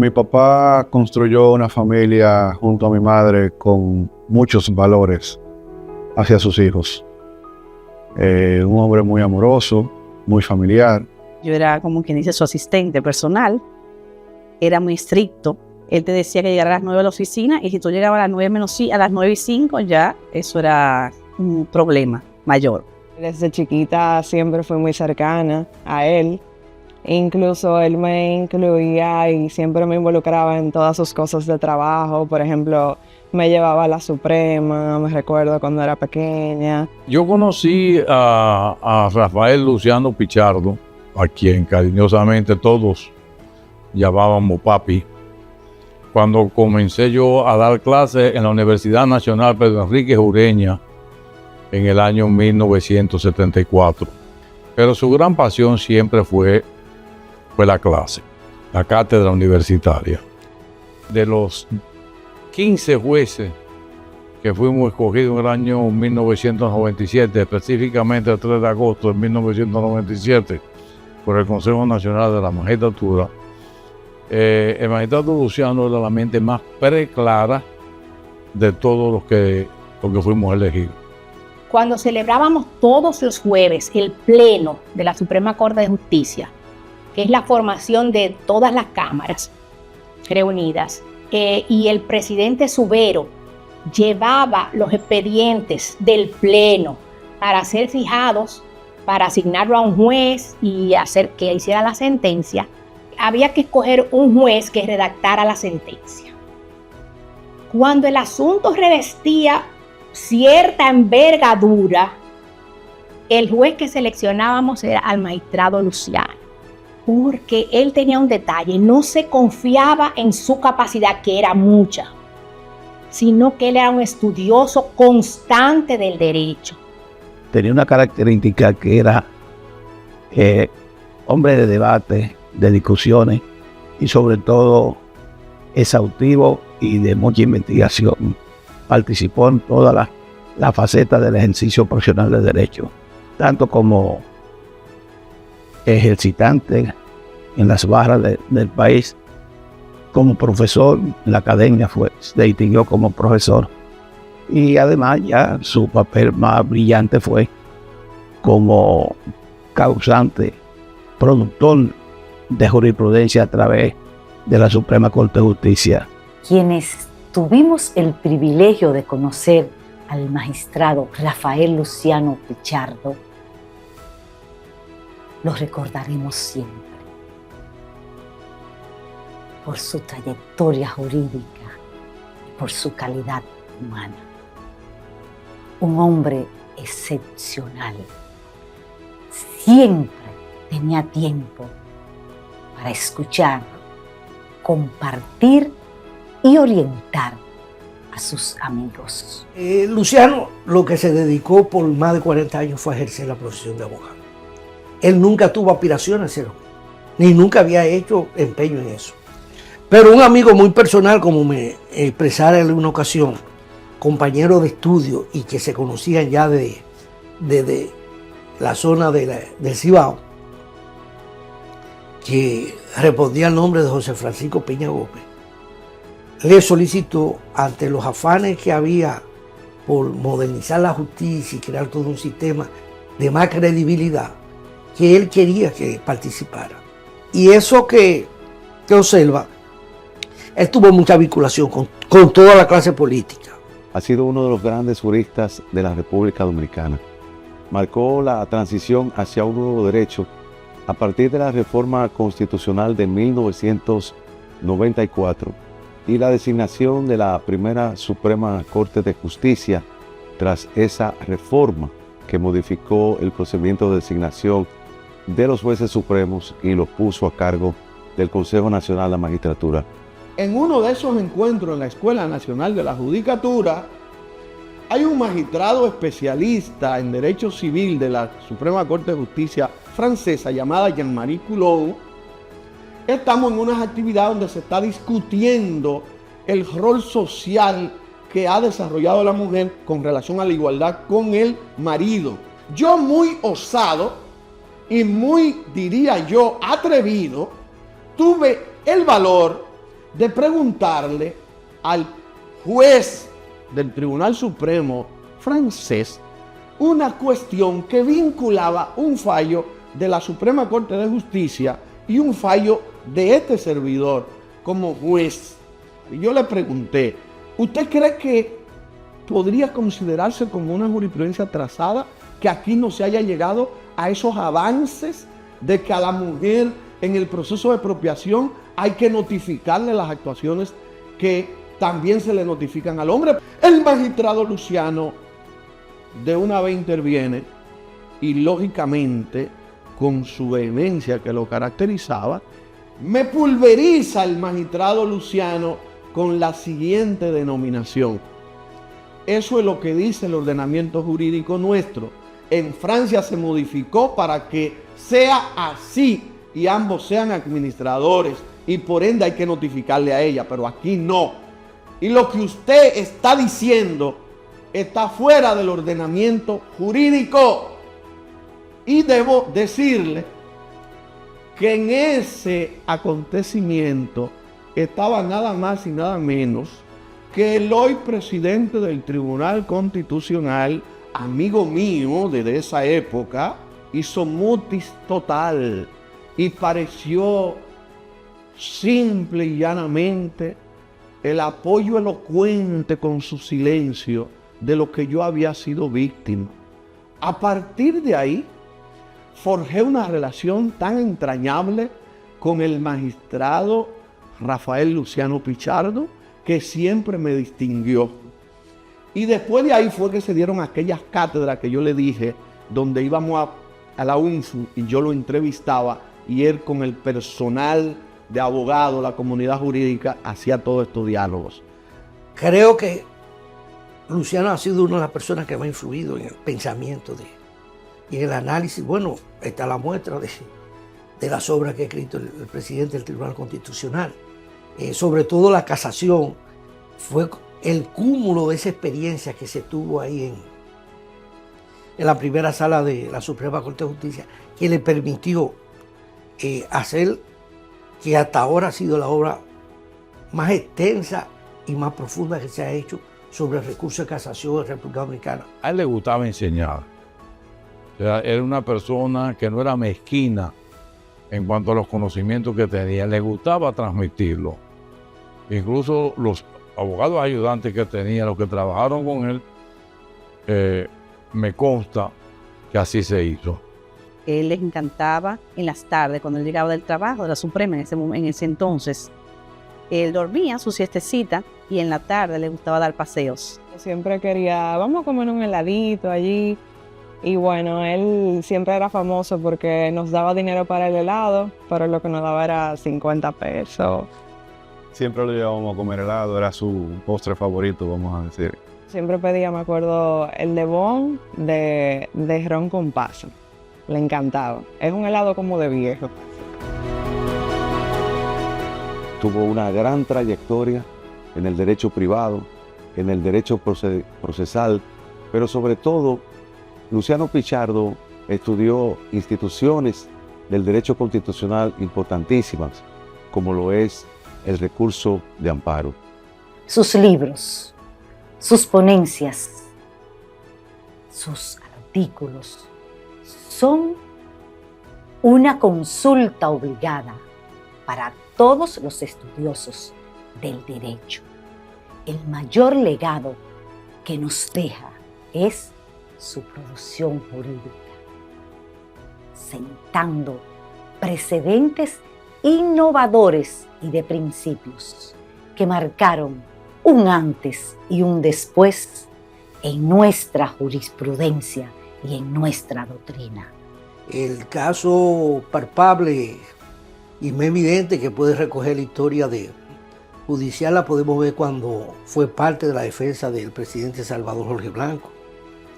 Mi papá construyó una familia junto a mi madre con muchos valores hacia sus hijos. Un hombre muy amoroso, muy familiar. Yo era como quien dice su asistente personal, era muy estricto. Él te decía que llegara a las 9 a la oficina y si tú llegabas a las 9:05 ya eso era un problema mayor. Desde chiquita siempre fui muy cercana a él. Incluso él me incluía y siempre me involucraba en todas sus cosas de trabajo. Por ejemplo, me llevaba a la Suprema, me recuerdo cuando era pequeña. Yo conocí a Rafael Luciano Pichardo, a quien cariñosamente todos llamábamos papi, cuando comencé yo a dar clases en la Universidad Nacional Pedro Enrique Ureña en el año 1974. Pero su gran pasión siempre fue la clase, la cátedra universitaria. De los 15 jueces que fuimos escogidos en el año 1997, específicamente el 3 de agosto de 1997, por el Consejo Nacional de la Magistratura, el magistrado Luciano era la mente más preclara de todos los que fuimos elegidos. Cuando celebrábamos todos los jueves el pleno de la Suprema Corte de Justicia, que es la formación de todas las cámaras reunidas, y el presidente Subero llevaba los expedientes del pleno para ser fijados, para asignarlo a un juez y hacer que hiciera la sentencia, había que escoger un juez que redactara la sentencia. Cuando el asunto revestía cierta envergadura, el juez que seleccionábamos era al magistrado Luciano, porque él tenía un detalle, no se confiaba en su capacidad, que era mucha, sino que él era un estudioso constante del derecho. Tenía una característica que era hombre de debate, de discusiones y sobre todo exhaustivo y de mucha investigación. Participó en todas las facetas del ejercicio profesional de derecho, tanto como ejercitante en las barras del país, como profesor en la academia, se distinguió como profesor, y además ya su papel más brillante fue como causante, productor de jurisprudencia a través de la Suprema Corte de Justicia. Quienes tuvimos el privilegio de conocer al magistrado Rafael Luciano Pichardo, lo recordaremos siempre por su trayectoria jurídica y por su calidad humana. Un hombre excepcional. Siempre tenía tiempo para escuchar, compartir y orientar a sus amigos. Luciano lo que se dedicó por más de 40 años fue a ejercer la profesión de abogado. Él nunca tuvo aspiración a hacerlo, ni nunca había hecho empeño en eso. Pero un amigo muy personal, como me expresara en una ocasión, compañero de estudio y que se conocían ya desde la zona del Cibao, que respondía al nombre de José Francisco Peña Gómez, le solicitó, ante los afanes que había por modernizar la justicia y crear todo un sistema de más credibilidad, que él quería que participara. Y eso que observa, él tuvo mucha vinculación con toda la clase política. Ha sido uno de los grandes juristas de la República Dominicana. Marcó la transición hacia un nuevo derecho a partir de la reforma constitucional de 1994 y la designación de la primera Suprema Corte de Justicia tras esa reforma que modificó el procedimiento de designación de los jueces supremos y los puso a cargo del Consejo Nacional de la Magistratura. En uno de esos encuentros en la Escuela Nacional de la Judicatura, hay un magistrado especialista en Derecho Civil de la Suprema Corte de Justicia francesa llamada Jean-Marie Coulon. Estamos en unas actividades donde se está discutiendo el rol social que ha desarrollado la mujer con relación a la igualdad con el marido. Yo, muy osado y muy, diría yo, atrevido, tuve el valor de preguntarle al juez del Tribunal Supremo francés una cuestión que vinculaba un fallo de la Suprema Corte de Justicia y un fallo de este servidor como juez. Y yo le pregunté, ¿usted cree que podría considerarse como una jurisprudencia atrasada que aquí no se haya llegado a esos avances de que a la mujer en el proceso de expropiación hay que notificarle las actuaciones que también se le notifican al hombre? El magistrado Luciano de una vez interviene y lógicamente con su vehemencia que lo caracterizaba, me pulveriza el magistrado Luciano con la siguiente denominación. Eso es lo que dice el ordenamiento jurídico nuestro. En Francia se modificó para que sea así y ambos sean administradores y por ende hay que notificarle a ella, pero aquí no. Y lo que usted está diciendo está fuera del ordenamiento jurídico. Y debo decirle que en ese acontecimiento estaba nada más y nada menos que el hoy presidente del Tribunal Constitucional, amigo mío desde esa época, hizo mutis total y pareció simple y llanamente el apoyo elocuente con su silencio de lo que yo había sido víctima. A partir de ahí, forjé una relación tan entrañable con el magistrado Rafael Luciano Pichardo, que siempre me distinguió. Y después de ahí fue que se dieron aquellas cátedras que yo le dije, donde íbamos a la UNFU y yo lo entrevistaba y él con el personal de abogados, la comunidad jurídica, hacía todos estos diálogos. Creo que Luciano ha sido una de las personas que me ha influido en el pensamiento y en el análisis. Bueno, está la muestra de las obras que ha escrito el presidente del Tribunal Constitucional. Sobre todo la casación fue el cúmulo de esa experiencia que se tuvo ahí en la primera sala de la Suprema Corte de Justicia, que le permitió hacer que hasta ahora ha sido la obra más extensa y más profunda que se ha hecho sobre el recurso de casación en República Dominicana. A él le gustaba enseñar. O sea, era una persona que no era mezquina en cuanto a los conocimientos que tenía, le gustaba transmitirlo. Incluso los abogados ayudantes que tenía, los que trabajaron con él, me consta que así se hizo. Él les encantaba en las tardes, cuando él llegaba del trabajo, de la Suprema en ese entonces, él dormía su siestecita y en la tarde le gustaba dar paseos. Siempre quería, vamos a comer un heladito allí. Y bueno, él siempre era famoso porque nos daba dinero para el helado, pero lo que nos daba era 50 pesos. Siempre lo llevábamos a comer helado, era su postre favorito, vamos a decir. Siempre pedía, me acuerdo, el de Bon de ron con pasa. Le encantaba. Es un helado como de viejo. Tuvo una gran trayectoria en el derecho privado, en el derecho procesal, pero sobre todo Luciano Pichardo estudió instituciones del derecho constitucional importantísimas, como lo es el recurso de amparo. Sus libros, sus ponencias, sus artículos son una consulta obligada para todos los estudiosos del derecho. El mayor legado que nos deja es su producción jurídica, sentando precedentes innovadores y de principios que marcaron un antes y un después en nuestra jurisprudencia y en nuestra doctrina. El caso palpable y más evidente que puede recoger la historia judicial la podemos ver cuando fue parte de la defensa del presidente Salvador Jorge Blanco.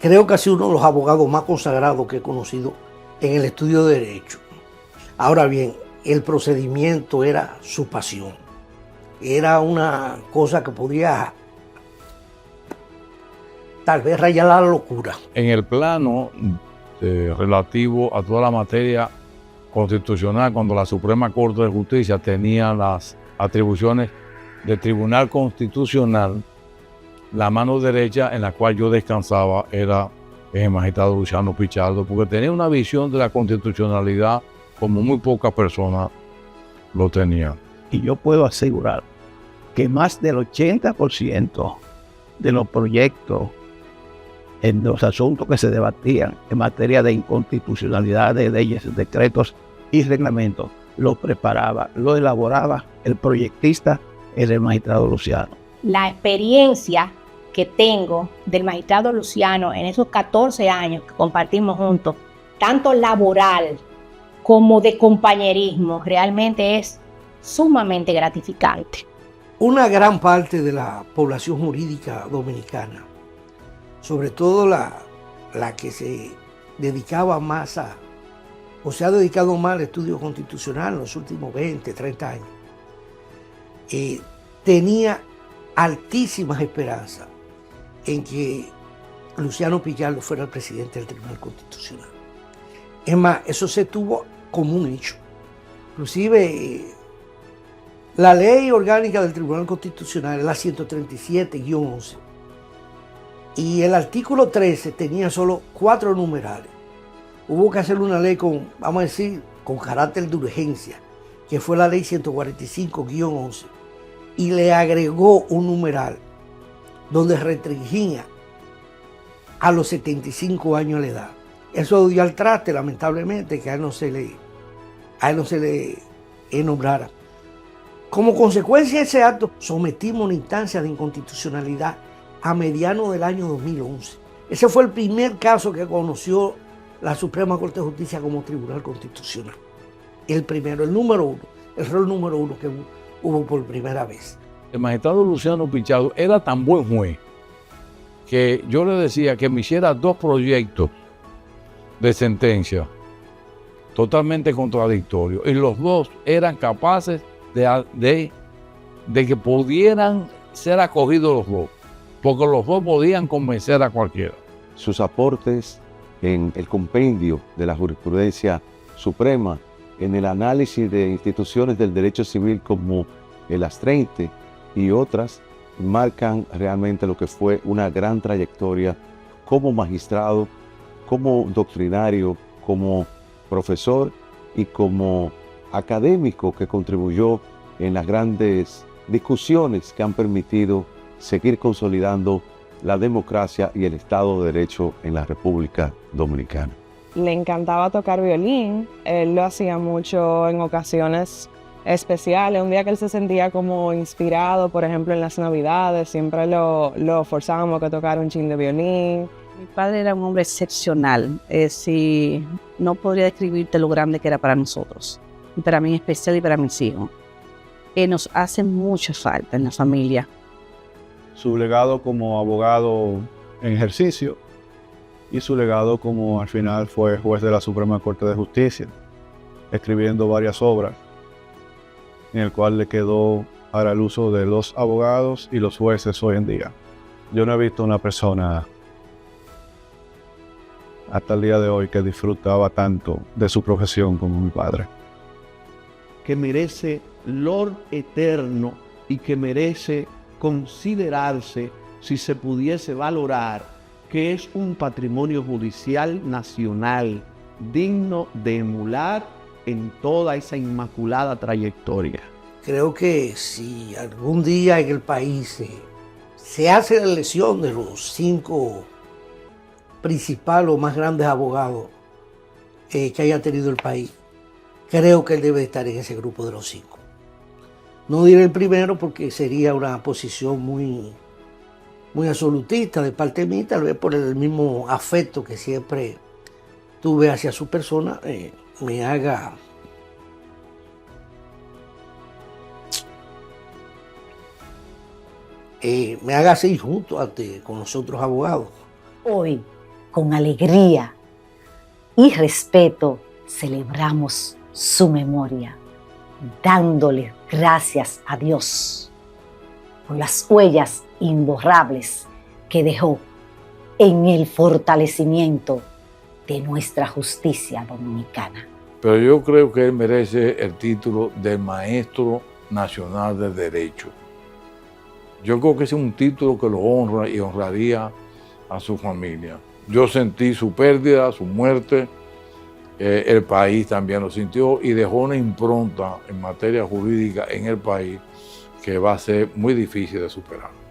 Creo que ha sido uno de los abogados más consagrados que he conocido en el estudio de derecho. Ahora bien, el procedimiento era su pasión. Era una cosa que podía tal vez rayar la locura. En el plano relativo a toda la materia constitucional, cuando la Suprema Corte de Justicia tenía las atribuciones del Tribunal Constitucional, la mano derecha en la cual yo descansaba era el magistrado Luciano Pichardo, porque tenía una visión de la constitucionalidad como muy pocas personas lo tenían. Y yo puedo asegurar que más del 80% de los proyectos en los asuntos que se debatían en materia de inconstitucionalidad de leyes, decretos y reglamentos, lo preparaba, lo elaboraba el proyectista, era el magistrado Luciano. La experiencia que tengo del magistrado Luciano en esos 14 años que compartimos juntos, tanto laboral como de compañerismo, realmente es sumamente gratificante. Una gran parte de la población jurídica dominicana, sobre todo la que se dedicaba más o se ha dedicado más al estudio constitucional en los últimos 20, 30 años, tenía altísimas esperanzas en que Luciano Pichardo fuera el presidente del Tribunal Constitucional. Es más, eso se tuvo como un hecho. Inclusive, la ley orgánica del Tribunal Constitucional es la 137-11 y el artículo 13 tenía solo 4 numerales. Hubo que hacer una ley con, vamos a decir, con carácter de urgencia, que fue la ley 145-11, y le agregó un numeral donde restringía a los 75 años de edad. Eso dio al traste, lamentablemente, que a él no se le nombrara. Como consecuencia de ese acto, sometimos una instancia de inconstitucionalidad a mediados del año 2011. Ese fue el primer caso que conoció la Suprema Corte de Justicia como Tribunal Constitucional. El primero, el número uno, el rol número uno que hubo por primera vez. El magistrado Luciano Pichardo era tan buen juez que yo le decía que me hiciera 2 proyectos de sentencia totalmente contradictorios y los 2 eran capaces de que pudieran ser acogidos los 2, porque los 2 podían convencer a cualquiera. Sus aportes en el compendio de la jurisprudencia suprema, en el análisis de instituciones del derecho civil como el Astrente y otras, marcan realmente lo que fue una gran trayectoria como magistrado, como doctrinario, como profesor y como académico que contribuyó en las grandes discusiones que han permitido seguir consolidando la democracia y el Estado de Derecho en la República Dominicana. Le encantaba tocar violín, él lo hacía mucho en ocasiones especiales, un día que él se sentía como inspirado, por ejemplo en las Navidades, siempre lo forzábamos a que tocara un chin de violín. Mi padre era un hombre excepcional, sí, no podría describirte lo grande que era para nosotros, y para mí en especial y para mis hijos. Nos hace mucha falta en la familia. Su legado como abogado en ejercicio y su legado como al final fue juez de la Suprema Corte de Justicia, escribiendo varias obras, en el cual le quedó para el uso de los abogados y los jueces hoy en día. Yo no he visto una persona hasta el día de hoy que disfrutaba tanto de su profesión como mi padre. Que merece Lord eterno y que merece considerarse, si se pudiese valorar, que es un patrimonio judicial nacional digno de emular en toda esa inmaculada trayectoria. Creo que si algún día en el país se hace la elección de los 5 principales o más grandes abogados que haya tenido el país, creo que él debe estar en ese grupo de los 5. No diré el primero porque sería una posición muy absolutista de parte mía, tal vez por el mismo afecto que siempre tuve hacia su persona, me haga seguir junto con los otros abogados. Hoy, con alegría y respeto, celebramos su memoria, dándole gracias a Dios por las huellas imborrables que dejó en el fortalecimiento de nuestra justicia dominicana. Pero yo creo que él merece el título de Maestro Nacional de Derecho, Yo creo que ese es un título que lo honra y honraría a su familia. Yo sentí su pérdida, su muerte, el país también lo sintió y dejó una impronta en materia jurídica en el país que va a ser muy difícil de superar.